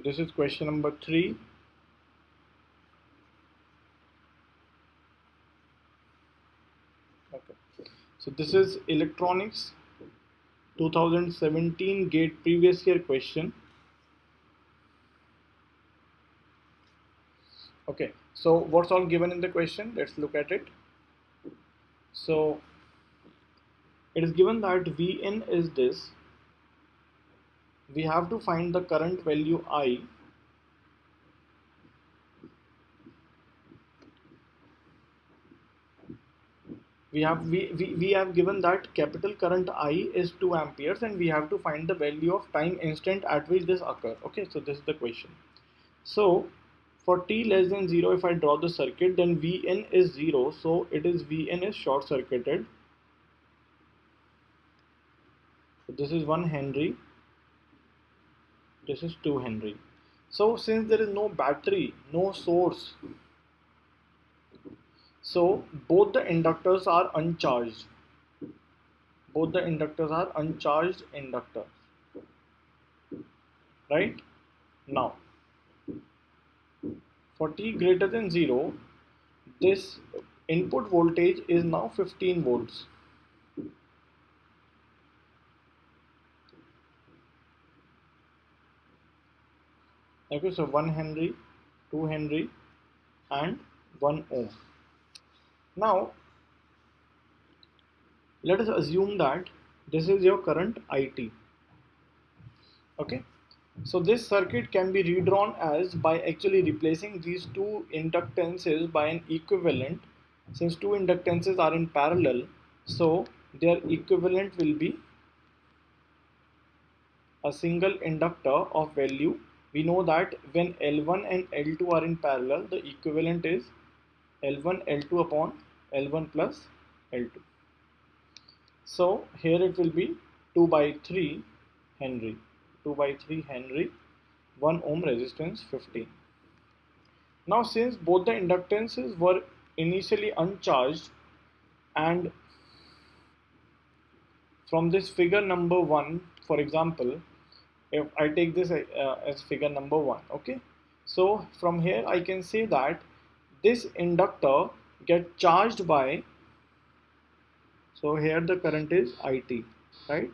this is question number 3. Okay. So this is electronics 2017 GATE previous year question. Okay. So what's all given in the question? Let's look at it. So it is given that Vn is this. We have to find the current value I. We have given that capital current I is 2 amperes and we have to find the value of time instant at which this occurs. Okay, so this is the question. So for t less than 0, if I draw the circuit, then Vn is 0, so it is Vn is short circuited. So this is 1 Henry, this is 2 Henry. So since there is no battery, no source, so both the inductors are uncharged. Both the inductors are uncharged inductors. Right? Now, for t greater than 0, this input voltage is now 15 volts. Okay, so 1 Henry, 2 Henry and 1 ohm. Now, let us assume that this is your current IT. Okay, so this circuit can be redrawn as by actually replacing these two inductances by an equivalent. Since two inductances are in parallel, so their equivalent will be a single inductor of value. We know that when L1 and L2 are in parallel, the equivalent is L1 L2 upon L1 plus L2. So here it will be 2 by 3 Henry, 2 by 3 Henry, 1 ohm resistance 15. Now since both the inductances were initially uncharged, and from this figure number 1, for example, if I take this as figure number 1, okay, so from here I can say that this inductor get charged by, so here the current is IT, right?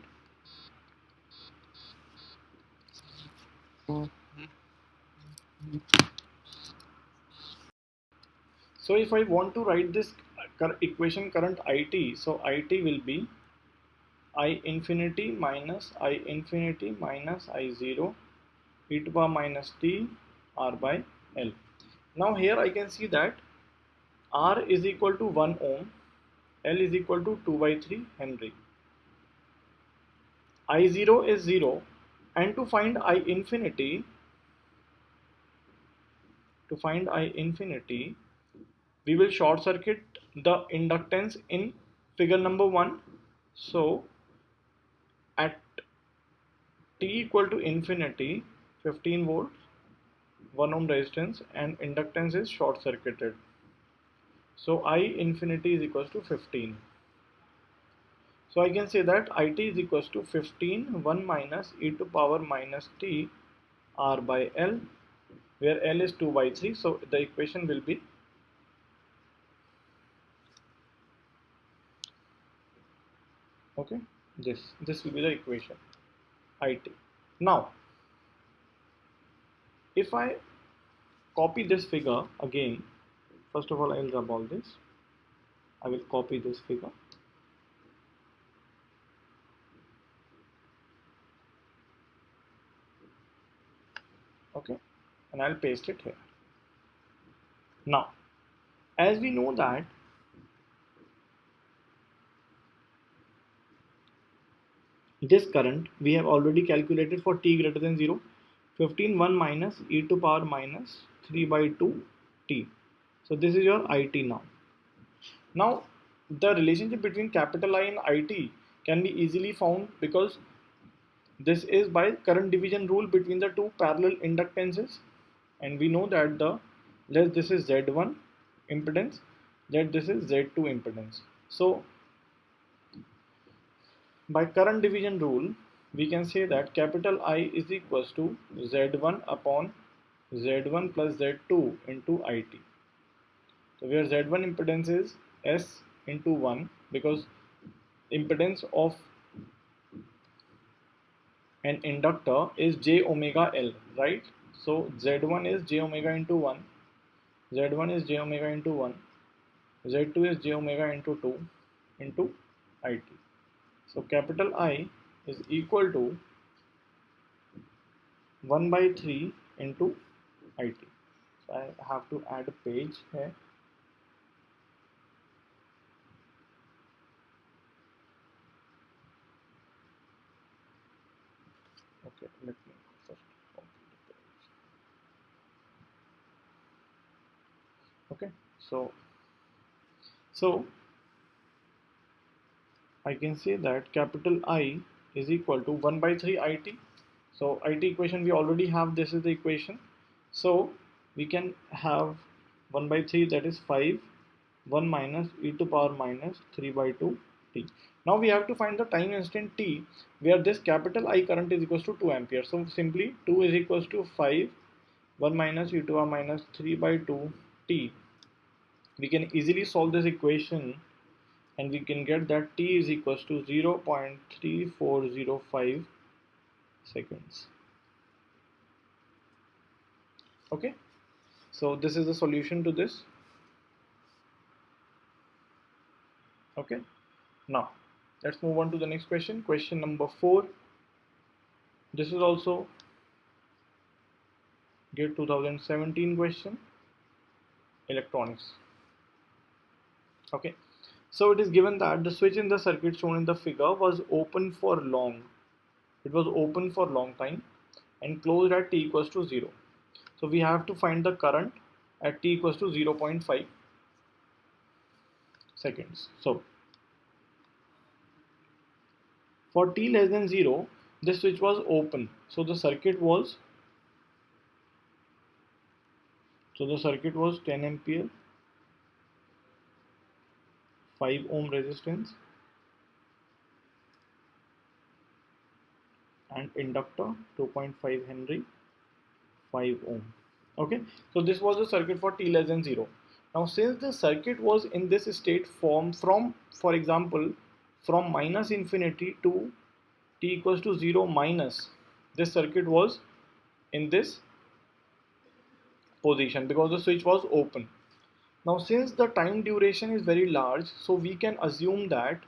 So if I want to write this equation current IT, so IT will be I infinity minus I0 e to power minus t R by L. Now here I can see that R is equal to 1 ohm, L is equal to 2 by 3 Henry. I0 is 0, and to find I infinity, we will short circuit the inductance in figure number 1. So at t equal to infinity, 15 volts, 1 ohm resistance, and inductance is short circuited. So I infinity is equals to 15. So I can say that IT is equals to 15 1 minus e to power minus t R by L, where L is 2 by 3. So the equation will be okay. This will be the equation IT. Now, if I copy this figure again, first of all I will rub all this. I will copy this figure. Okay, and I'll paste it here. Now, as we know that this current we have already calculated for t greater than 0, 15 1 minus e to power minus 3 by 2 t. So this is your IT now. Now the relationship between capital I and IT can be easily found because this is by current division rule between the two parallel inductances, and we know that this is Z1 impedance, that this is Z2 impedance. So by current division rule, we can say that capital I is equals to Z1 upon Z1 plus Z2 into IT. So where Z1 impedance is S into 1, because impedance of an inductor is j omega L, right? So Z1 is j omega into 1, Z1 is j omega into 1, Z2 is j omega into 2 into IT. So capital I is equal to 1 by 3 into IT. So I have to add a page here. Okay, let me first complete the page. Okay, so I can say that capital I is equal to 1 by 3 IT. So IT equation we already have, this is the equation. So we can have 1 by 3, that is 5, 1 minus e to power minus 3 by 2 t. Now we have to find the time instant t where this capital I current is equals to 2 ampere. So simply 2 is equals to 5, 1 minus e to power minus 3 by 2 t. We can easily solve this equation and we can get that t is equals to 0.3405 seconds. Okay, so this is the solution to this. Okay, now let's move on to the next question. Question number 4. This is also GATE 2017 question, electronics. Okay, so it is given that the switch in the circuit shown in the figure was open for long. It was open for long time and closed at t equals to 0. So we have to find the current at t equals to 0.5 seconds. So for t less than 0, this switch was open. So the circuit was 10 ampere, 5 ohm resistance and inductor 2.5 Henry, 5 ohm. Okay, so this was the circuit for t less than 0. Now since the circuit was in this state form from, for example, from minus infinity to t equals to 0 minus, this circuit was in this position because the switch was open. Now since the time duration is very large, so we can assume that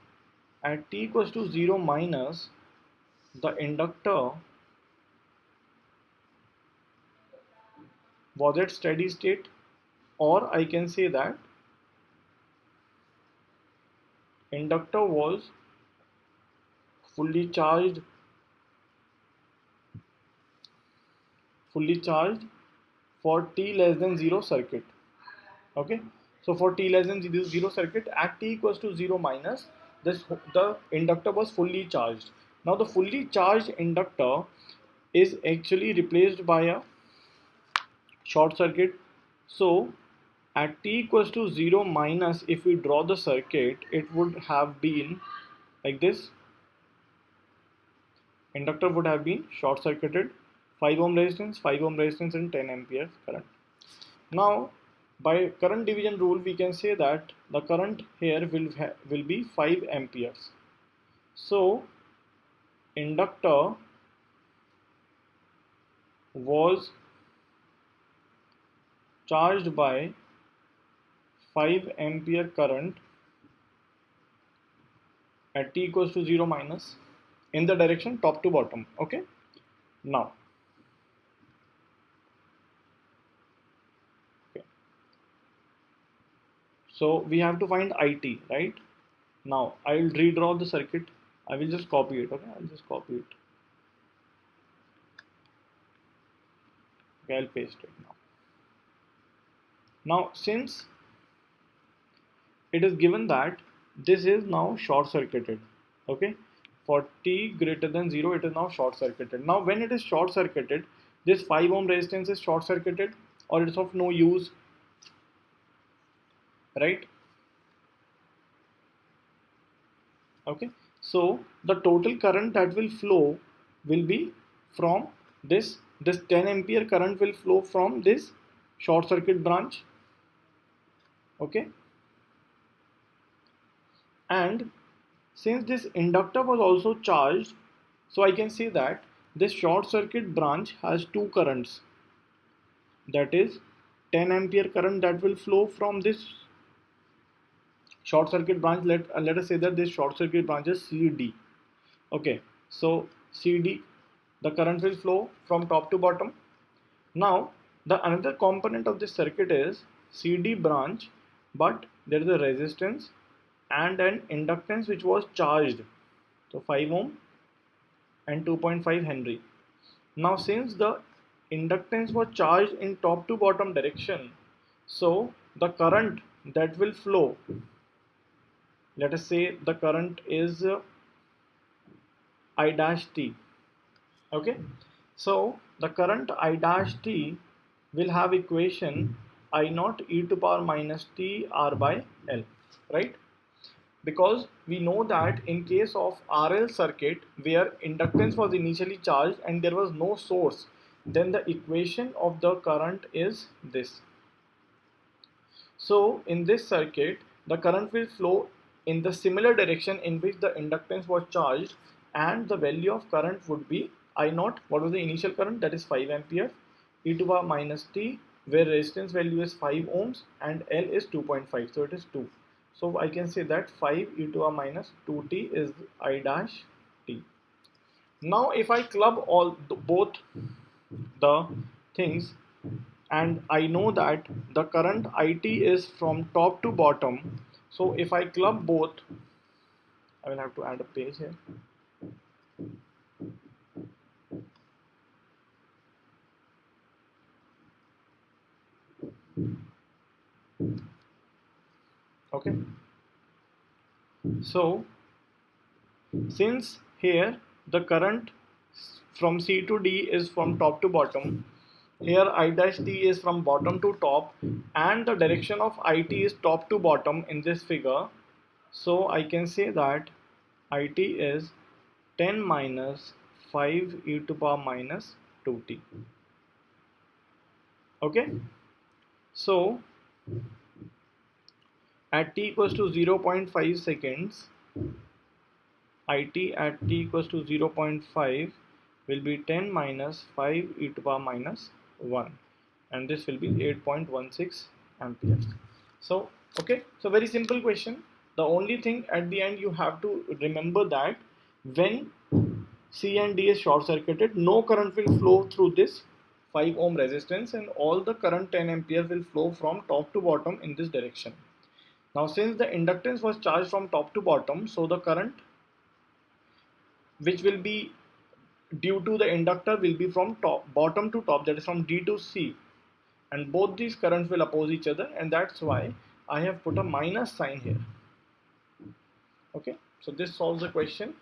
at t equals to 0 minus, the inductor was at steady state, or I can say that inductor was fully charged for t less than 0 circuit. Okay, so for t less than 0 circuit at t equals to 0 minus, the inductor was fully charged. Now the fully charged inductor is actually replaced by a short circuit. So at t equals to 0 minus, if we draw the circuit, it would have been like this. Inductor would have been short circuited, 5 ohm resistance, 5 ohm resistance and 10 ampere current. Now by current division rule we can say that the current here will be 5 amperes. So inductor was charged by 5 ampere current at t equals to 0 minus in the direction top to bottom. Okay, now okay, so we have to find IT, right? Now I will redraw the circuit. I will just copy it. Okay, I'll just copy it. Okay, I'll paste it now. Now since it is given that this is now short circuited, okay, for t greater than 0 it is now short circuited. Now when it is short circuited, this 5 ohm resistance is short circuited or it's of no use, right? Okay, so the total current that will flow will be from this 10 ampere current will flow from this short circuit branch. Okay, and since this inductor was also charged, so I can say that this short circuit branch has two currents, that is 10 ampere current that will flow from this short circuit branch. Let us say that this short circuit branch is CD. Okay, so CD, the current will flow from top to bottom. Now the another component of this circuit is CD branch, but there is a resistance and an inductance which was charged, so 5 ohm and 2.5 Henry. Now since the inductance was charged in top to bottom direction, so the current that will flow, let us say the current is I dash t. Okay, so the current I dash t will have equation I naught e to power minus t r by L, right? Because we know that in case of RL circuit where inductance was initially charged and there was no source, then the equation of the current is this. So in this circuit, the current will flow in the similar direction in which the inductance was charged, and the value of current would be I naught. What was the initial current? That is 5 ampere, e to power minus t, where resistance value is 5 ohms and L is 2.5, so it is 2. So I can say that 5 e to power minus 2t is I dash t. Now if I club both the things, and I know that the current IT is from top to bottom, so if I club both, I will have to add a page here. Okay, so since here the current from C to D is from top to bottom, here I dash T is from bottom to top, and the direction of IT is top to bottom in this figure, so I can say that IT is 10 minus 5 e to power minus 2t. Okay, so at t equals to 0.5 seconds, IT at t equals to 0.5 will be 10 minus 5 e to power minus 1, and this will be 8.16 amperes. So okay, so very simple question. The only thing at the end you have to remember that when C and D is short circuited, no current will flow through this 5 ohm resistance, and all the current 10 ampere will flow from top to bottom in this direction. Now since the inductance was charged from top to bottom, so the current which will be due to the inductor will be from bottom to top, that is from D to C, and both these currents will oppose each other, and that's why I have put a minus sign here. Okay, so this solves the question.